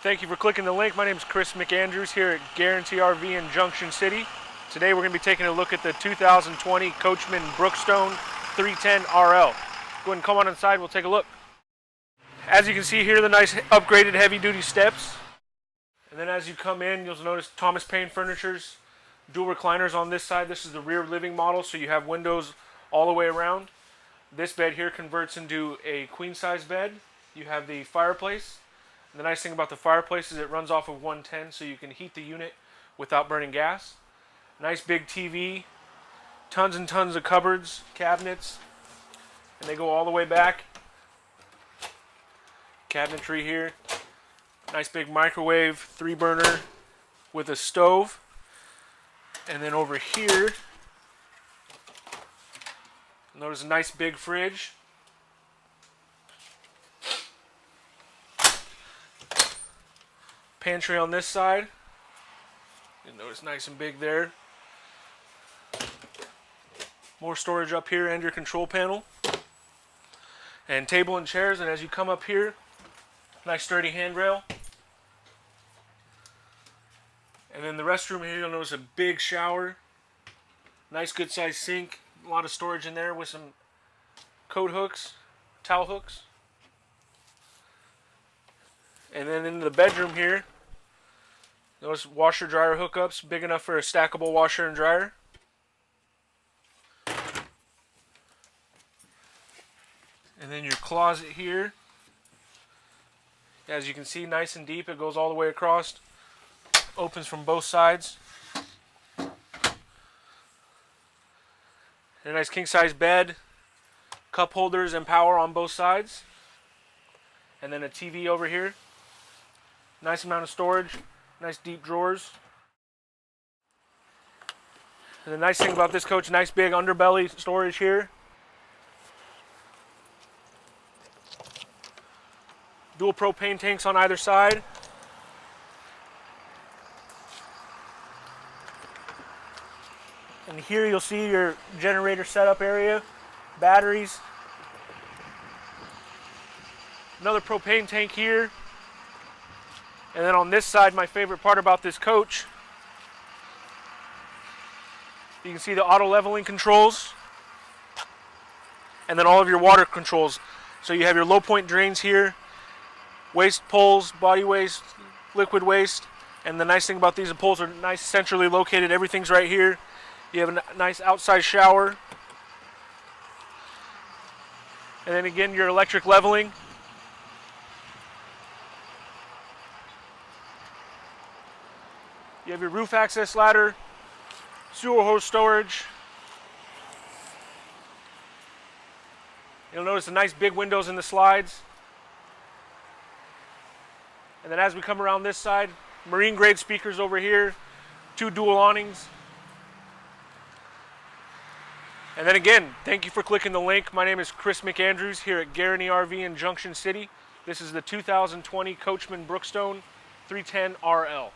Thank you for clicking the link. My name is Chris McAndrews here at Guaranty RV in Junction City. Today we're going to be taking a look at the 2020 Coachmen Brookstone 310 RL. Go ahead and come on inside, we'll take a look. As you can see here, the nice upgraded heavy-duty steps. And then as you come in, you'll notice Thomas Payne Furniture's dual recliners on this side. This is the rear living model, so you have windows all the way around. This bed here converts into a queen-size bed. You have the fireplace. And the nice thing about the fireplace is it runs off of 110, so you can heat the unit without burning gas. Nice big TV, tons and tons of cupboards, cabinets, and they go all the way back. Cabinetry here. Nice big microwave, 3-burner with a stove. And then over here, notice a nice big fridge. Pantry on this side. You notice nice and big there. More storage up here and your control panel. And table and chairs, and as you come up here, nice sturdy handrail. And then the restroom here, you'll notice a big shower. Nice good sized sink. A lot of storage in there with some coat hooks, towel hooks. And then in the bedroom here, notice washer dryer hookups, big enough for a stackable washer and dryer. And then your closet here, as you can see, nice and deep. It goes all the way across, opens from both sides. And a nice king size bed, cup holders and power on both sides. And then a TV over here. Nice amount of storage, nice deep drawers. And the nice thing about this coach, nice big underbelly storage here. Dual propane tanks on either side. And here you'll see your generator setup area, batteries. Another propane tank here. And then on this side, my favorite part about this coach, you can see the auto leveling controls and then all of your water controls. So you have your low point drains here, waste poles, body waste, liquid waste, and the nice thing about these poles are nice centrally located. Everything's right here. You have a nice outside shower. And then again, your electric leveling. You have your roof access ladder, sewer hose storage. You'll notice the nice big windows in the slides. And then as we come around this side, marine grade speakers over here, 2 dual awnings. And then again, thank you for clicking the link. My name is Chris McAndrews here at Guaranty RV in Junction City. This is the 2020 Coachmen Brookstone 310 RL.